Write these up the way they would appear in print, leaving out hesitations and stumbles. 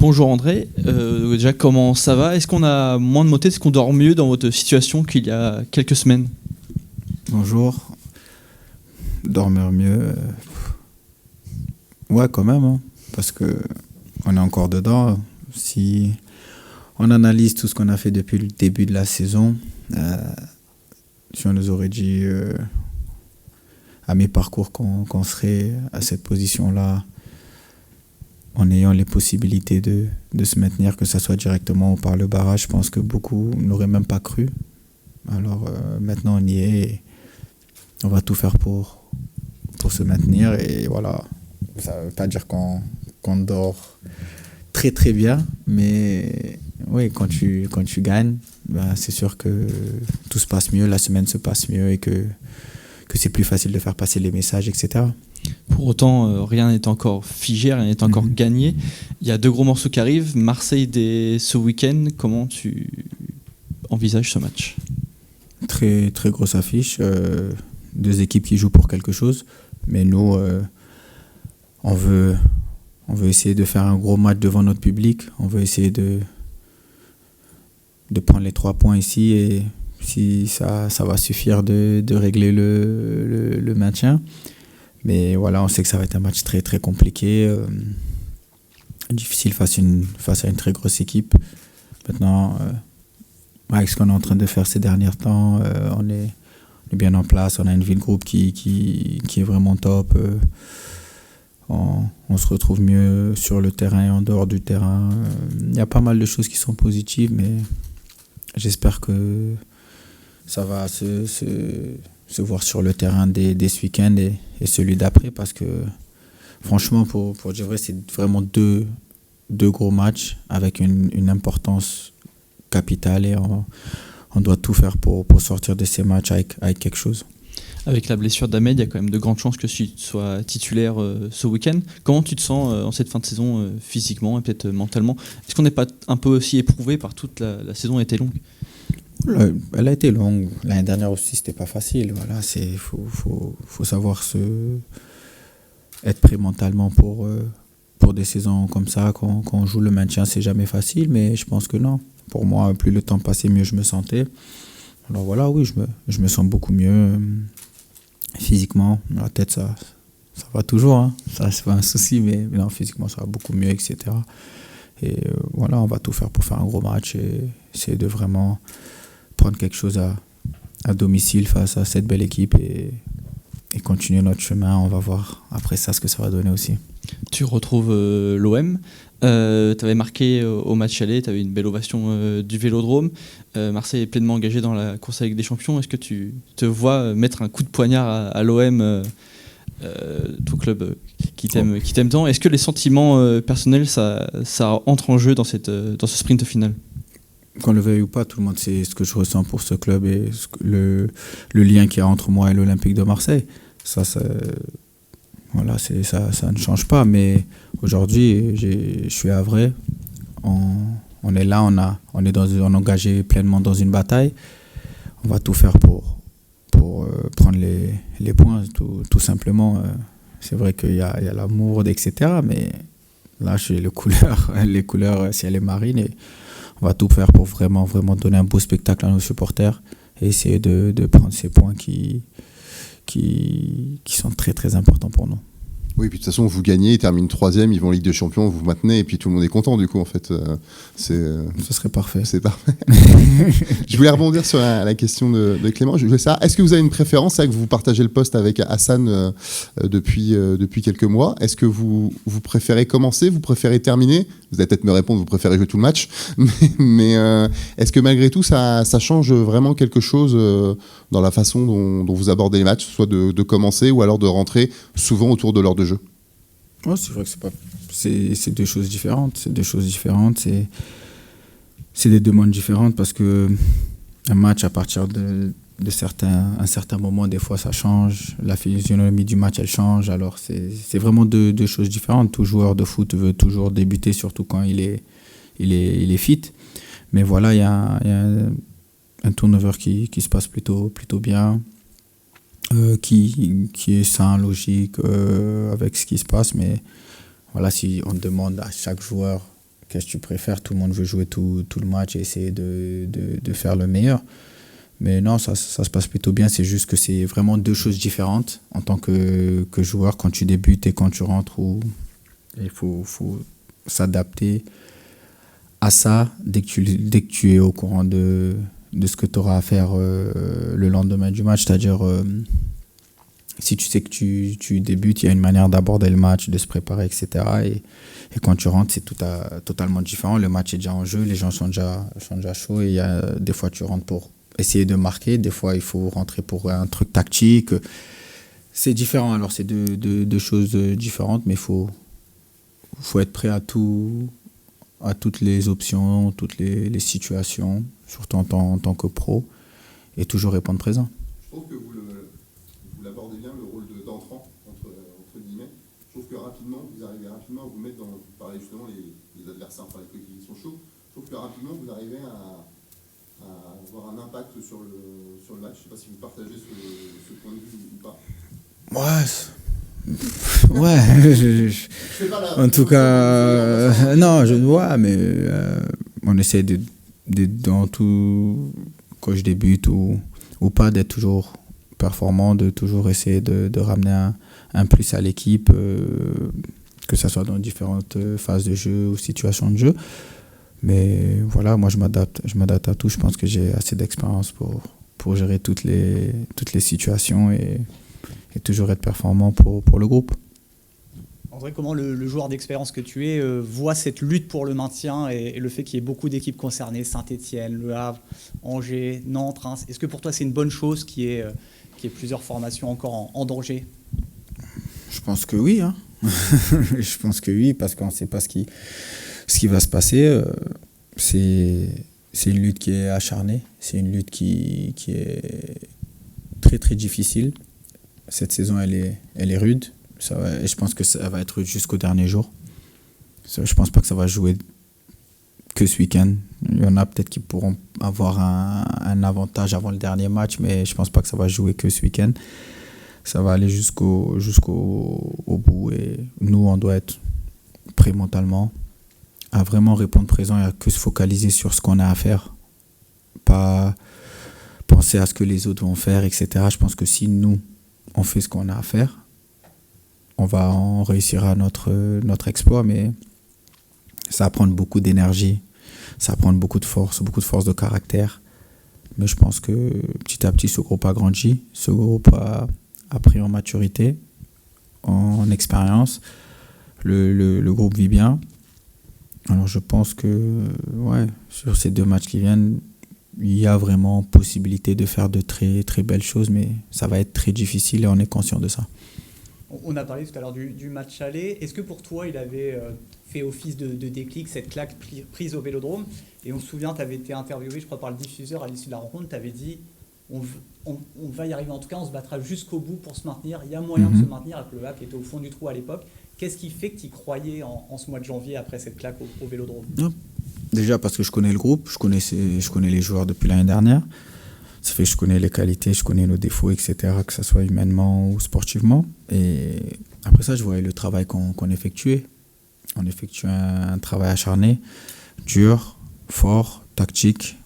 Bonjour André, déjà comment ça va? Est-ce qu'on a moins de mots de tête? Est-ce qu'on dort mieux dans votre situation qu'il y a quelques semaines? Bonjour. Dormir mieux. Ouais, quand même, hein, parce que on est encore dedans. Si on analyse tout ce qu'on a fait depuis le début de la saison, si on nous aurait dit à mi-parcours qu'on serait à cette position-là, en ayant les possibilités de se maintenir, que ce soit directement ou par le barrage, je pense que beaucoup n'auraient même pas cru. Alors maintenant on y est et on va tout faire pour se maintenir. Et voilà, ça ne veut pas dire qu'on dort très très bien, mais oui, quand tu gagnes, ben, c'est sûr que tout se passe mieux, la semaine se passe mieux et que c'est plus facile de faire passer les messages, etc. Pour autant, rien n'est encore figé, rien n'est encore gagné. Il y a 2 gros morceaux qui arrivent. Marseille dès ce week-end, comment tu envisages ce match? Très, très grosse affiche. 2 équipes qui jouent pour quelque chose. Mais nous, on veut essayer de faire un gros match devant notre public. On veut essayer de prendre les 3 points ici. Et si ça va suffire de régler le maintien. Mais voilà, on sait que ça va être un match très, très compliqué. Difficile face à une très grosse équipe. Maintenant, avec ce qu'on est en train de faire ces derniers temps, on est bien en place. On a une ville groupe qui est vraiment top. On se retrouve mieux sur le terrain et en dehors du terrain. Il y a pas mal de choses qui sont positives, mais j'espère que ça va se voir sur le terrain dès ce week-end et celui d'après, parce que franchement, pour dire vrai, c'est vraiment deux gros matchs avec une importance capitale et on doit tout faire pour sortir de ces matchs avec quelque chose. Avec la blessure d'Ahmed, il y a quand même de grandes chances que tu sois titulaire ce week-end. Comment tu te sens en cette fin de saison physiquement et peut-être mentalement? Est-ce qu'on n'est pas un peu aussi éprouvé par toute la saison a été longue? Elle a été longue. L'année dernière aussi, c'était pas facile. Voilà, faut savoir être prêt mentalement pour des saisons comme ça. Quand on joue le maintien, c'est jamais facile, mais je pense que non. Pour moi, plus le temps passait, mieux je me sentais. Alors voilà, oui, je me sens beaucoup mieux physiquement. La tête, ça va toujours, hein. Ça, c'est pas un souci, mais non, physiquement, ça va beaucoup mieux, etc. Et voilà, on va tout faire pour faire un gros match et essayer de vraiment prendre quelque chose à domicile face à cette belle équipe et continuer notre chemin. On va voir après ça ce que ça va donner aussi. Tu retrouves l'OM. Tu avais marqué au match aller, tu avais une belle ovation du Vélodrome. Marseille est pleinement engagé dans la course avec des champions. Est-ce que tu te vois mettre un coup de poignard à l'OM, ton club qui t'aime tant? Est-ce que les sentiments personnels, ça entre en jeu dans ce sprint final? Qu'on le veuille ou pas, tout le monde sait ce que je ressens pour ce club et le lien qu'il y a entre moi et l'Olympique de Marseille. Voilà, ça ne change pas. Mais aujourd'hui, je suis à Havre. On est là, on est engagé pleinement dans une bataille. On va tout faire pour prendre les points, tout simplement. C'est vrai qu'il y a l'amour, etc. Mais là, j'ai les couleurs ciel et marine. Et on va tout faire pour vraiment, vraiment donner un beau spectacle à nos supporters et essayer de prendre ces points qui sont très, très importants pour nous. Oui, puis de toute façon, vous gagnez, ils terminent 3e, ils vont en Ligue des Champions, vous maintenez, et puis tout le monde est content, du coup, en fait. Ce serait parfait. C'est parfait. Je voulais rebondir sur la question de Clément. Je voulais savoir, est-ce que vous avez une préférence? C'est vrai que vous partagez le poste avec Hassan depuis quelques mois. Est-ce que vous préférez commencer? Vous préférez terminer? Vous allez peut-être me répondre, vous préférez jouer tout le match. Mais est-ce que malgré tout, ça change vraiment quelque chose dans la façon dont vous abordez les matchs, soit de commencer ou alors de rentrer souvent autour de l'heure de jeu? Ouais, c'est vrai que c'est 2 choses différentes. C'est 2 choses différentes. C'est des demandes différentes parce que un match, à partir un certain moment, des fois, ça change. La physionomie du match, elle change. Alors, c'est vraiment deux choses différentes. Tout joueur de foot veut toujours débuter, surtout quand il est fit. Mais voilà, il y a un turnover qui se passe plutôt bien. Qui est sain, logique avec ce qui se passe, mais voilà, si on demande à chaque joueur qu'est-ce que tu préfères? Tout le monde veut jouer tout le match et essayer de faire le meilleur. Mais non, ça se passe plutôt bien. C'est juste que c'est vraiment deux choses différentes en tant que joueur quand tu débutes et quand tu rentres. Il faut s'adapter à ça dès que tu es au courant de ce que tu auras à faire le lendemain du match. C'est-à-dire, si tu sais que tu débutes, il y a une manière d'aborder le match, de se préparer, etc. Et quand tu rentres, c'est totalement différent. Le match est déjà en jeu, les gens sont déjà chauds. Et des fois, tu rentres pour essayer de marquer. Des fois, il faut rentrer pour un truc tactique. C'est différent. Alors, c'est deux choses différentes, mais il faut être prêt à toutes les options, toutes les situations, surtout en tant que pro, et toujours répondre présent. Je trouve que vous l'abordez bien, le rôle d'entrant, entre guillemets. Je trouve que rapidement, vous arrivez rapidement à vous mettre dans... Vous parlez justement, les adversaires, enfin les coéquipiers qui sont chauds. Je trouve que rapidement, vous arrivez à avoir un impact sur le match. Je ne sais pas si vous partagez ce point de vue ou pas. En tout cas, non, je vois, mais on essaie dans tout, quand je débute ou pas, d'être toujours performant, de toujours essayer de ramener un plus à l'équipe, que ce soit dans différentes phases de jeu ou situations de jeu. Mais voilà, moi je m'adapte à tout. Je pense que j'ai assez d'expérience pour gérer toutes les situations et toujours être performant pour le groupe. André, comment le joueur d'expérience que tu es voit cette lutte pour le maintien et le fait qu'il y ait beaucoup d'équipes concernées, Saint-Étienne, Le Havre, Angers, Nantes, Reims. Est-ce que pour toi c'est une bonne chose qu'il y ait plusieurs formations encore en danger? Je pense que oui. Je pense que oui, parce qu'on ne sait pas ce qui va se passer. C'est une lutte qui est acharnée, c'est une lutte qui est très très difficile. Cette saison, elle est rude. Et je pense que ça va être rude jusqu'au dernier jour. Je ne pense pas que ça va jouer que ce week-end. Il y en a peut-être qui pourront avoir un avantage avant le dernier match, mais je ne pense pas que ça va jouer que ce week-end. Ça va aller jusqu'au bout. Et nous, on doit être prêts mentalement à vraiment répondre présent et à que se focaliser sur ce qu'on a à faire. Pas penser à ce que les autres vont faire, etc. Je pense que si nous, on fait ce qu'on a à faire, on réussira notre exploit, mais ça va prendre beaucoup d'énergie, ça va prendre beaucoup de force de caractère. Mais je pense que petit à petit, ce groupe a grandi, ce groupe a pris en maturité, en expérience. Le groupe vit bien. Alors je pense que sur ces 2 matchs qui viennent, il y a vraiment possibilité de faire de très, très belles choses, mais ça va être très difficile et on est conscient de ça. On a parlé tout à l'heure du match aller. Est-ce que pour toi, il avait fait office de déclic, cette claque prise au Vélodrome? Et on se souvient, tu avais été interviewé, je crois, par le diffuseur à l'issue de la rencontre. Tu avais dit, on va y arriver, en tout cas, on se battra jusqu'au bout pour se maintenir. Il y a moyen de se maintenir avec le Havre qui était au fond du trou à l'époque. Qu'est-ce qui fait que tu y croyais en ce mois de janvier après cette claque au Vélodrome? Déjà parce que je connais le groupe, je connais les joueurs depuis l'année dernière. Ça fait que je connais les qualités, je connais nos défauts, etc., que ce soit humainement ou sportivement. Et après ça, je voyais le travail qu'on effectuait. On effectuait un travail acharné, dur, fort, tactique.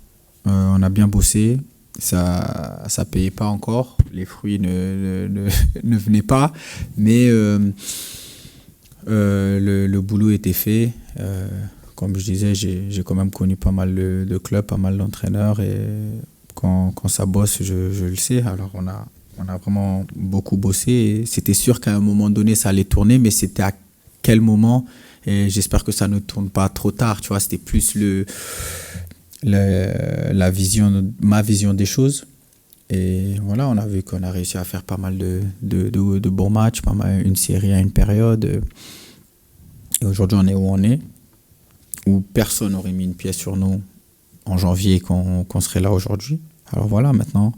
On a bien bossé. Ça payait pas encore. Les fruits ne venaient pas. Mais le boulot était fait. Comme je disais, j'ai quand même connu pas mal de clubs, pas mal d'entraîneurs. Et quand ça bosse, je le sais. Alors on a vraiment beaucoup bossé. Et c'était sûr qu'à un moment donné, ça allait tourner. Mais c'était à quel moment? Et j'espère que ça ne tourne pas trop tard. Tu vois, c'était plus ma vision des choses. Et voilà, on a vu qu'on a réussi à faire pas mal de bons matchs, pas mal, une série à une période. Et aujourd'hui, on est où on est, où personne n'aurait mis une pièce sur nous en janvier qu'on serait là aujourd'hui. Alors voilà, maintenant,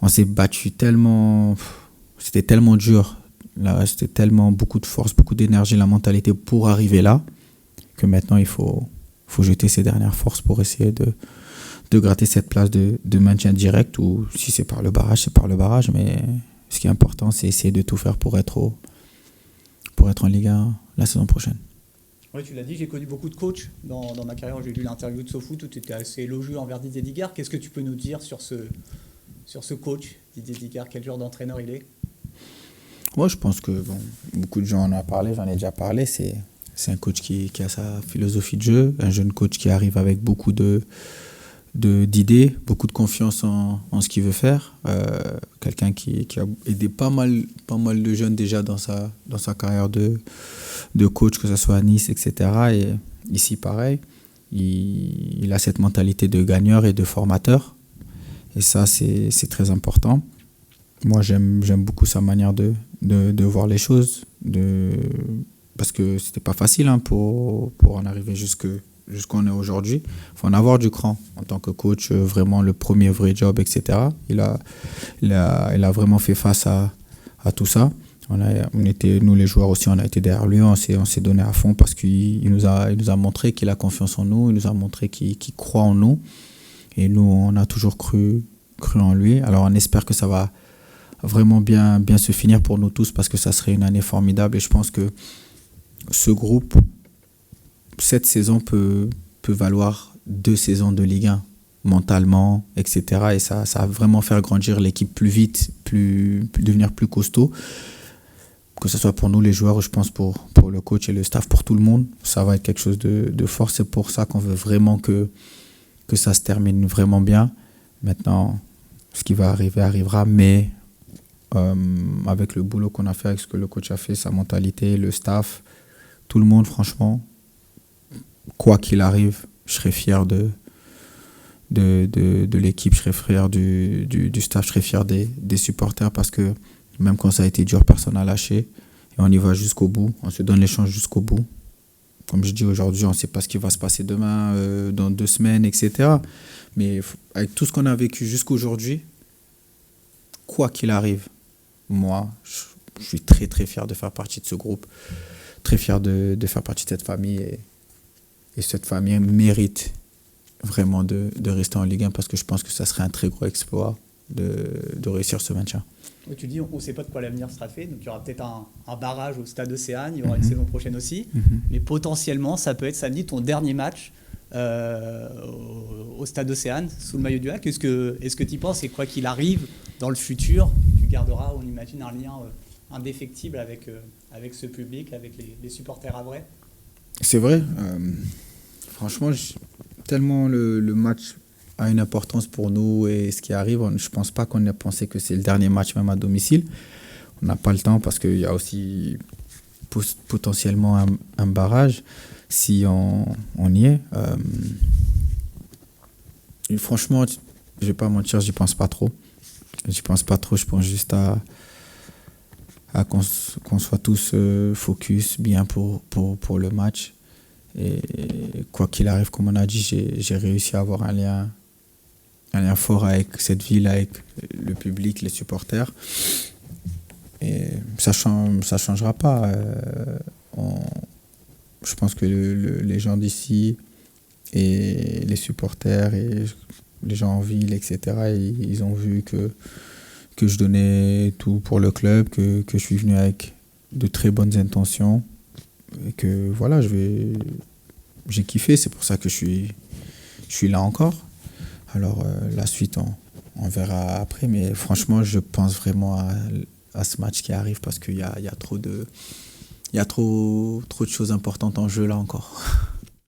on s'est battu tellement, c'était tellement dur. Là, c'était tellement beaucoup de force, beaucoup d'énergie, la mentalité pour arriver là, que maintenant il faut jeter ses dernières forces pour essayer de gratter cette place de maintien direct, ou si c'est par le barrage, c'est par le barrage. Mais ce qui est important, c'est essayer de tout faire pour être en Ligue 1 la saison prochaine. Ouais, tu l'as dit, j'ai connu beaucoup de coachs dans ma carrière. J'ai lu l'interview de SoFoot où tu étais assez élogieux envers Didier Digard. Qu'est-ce que tu peux nous dire sur ce coach, Didier Digard? Quel genre d'entraîneur il est? Moi, je pense que beaucoup de gens en ont parlé, j'en ai déjà parlé. C'est un coach qui a sa philosophie de jeu, un jeune coach qui arrive avec beaucoup d'idées, beaucoup de confiance en ce qu'il veut faire. Quelqu'un qui a aidé pas mal de jeunes déjà dans sa carrière de coach, que ce soit à Nice, etc. Et ici, pareil, il a cette mentalité de gagneur et de formateur. Et ça, c'est très important. Moi, j'aime beaucoup sa manière de voir les choses, parce que c'était pas facile pour en arriver jusqu'où on est aujourd'hui. Il faut en avoir du cran en tant que coach, vraiment le premier vrai job, etc. Il a vraiment fait face à tout ça. Nous les joueurs aussi, on a été derrière lui, on s'est donné à fond parce qu'il nous a montré qu'il a confiance en nous, il nous a montré qu'il croit en nous. Et nous, on a toujours cru en lui. Alors on espère que ça va vraiment bien se finir pour nous tous, parce que ça serait une année formidable. Et je pense que ce groupe, cette saison peut valoir 2 saisons de Ligue 1, mentalement, etc. Et ça va vraiment faire grandir l'équipe plus vite, devenir plus costaud. Que ce soit pour nous les joueurs, je pense pour le coach et le staff, pour tout le monde, ça va être quelque chose de fort. C'est pour ça qu'on veut vraiment que ça se termine vraiment bien. Maintenant, ce qui va arriver arrivera, mais avec le boulot qu'on a fait, avec ce que le coach a fait, sa mentalité, le staff, tout le monde, franchement, quoi qu'il arrive, je serai fier de l'équipe, je serai fier du staff, je serai fier des supporters, parce que même quand ça a été dur, personne n'a lâché. Et on y va jusqu'au bout, on se donne les chances jusqu'au bout. Comme je dis aujourd'hui, on ne sait pas ce qui va se passer demain, dans 2 semaines, etc. Mais avec tout ce qu'on a vécu jusqu'aujourd'hui, quoi qu'il arrive, moi, je suis très très fier de faire partie de ce groupe, très fier de faire partie de cette famille. Et cette famille mérite vraiment de rester en Ligue 1, parce que je pense que ça serait un très gros exploit de réussir ce maintien. Oui, tu dis, on ne sait pas de quoi l'avenir sera fait. Donc il y aura peut-être un barrage au Stade Océane, il y aura une saison prochaine aussi. Mais potentiellement, ça peut être samedi ton dernier match au Stade Océane, sous le maillot du HAC. Est-ce que tu y penses, et quoi qu'il arrive dans le futur, tu garderas, on imagine, un lien indéfectible avec ce public, avec les supporters à vrai? C'est vrai. Franchement, tellement le match a une importance pour nous et ce qui arrive, je ne pense pas qu'on ait pensé que c'est le dernier match même à domicile. On n'a pas le temps, parce qu'il y a aussi potentiellement un barrage si on y est. Et franchement, je ne vais pas mentir, j'y pense pas trop. Je pense juste à qu'on soit tous focus bien pour le match. Et quoi qu'il arrive, comme on a dit, j'ai réussi à avoir un lien fort avec cette ville, avec le public, les supporters. Et ça changera pas. Je pense que les gens d'ici et les supporters et les gens en ville, etc., ils ont vu que je donnais tout pour le club, que je suis venu avec de très bonnes intentions. Et que voilà, j'ai kiffé, c'est pour ça que je suis là encore. Alors la suite, on verra après, mais franchement, je pense vraiment à ce match qui arrive, parce qu'il y a trop de choses importantes en jeu là encore.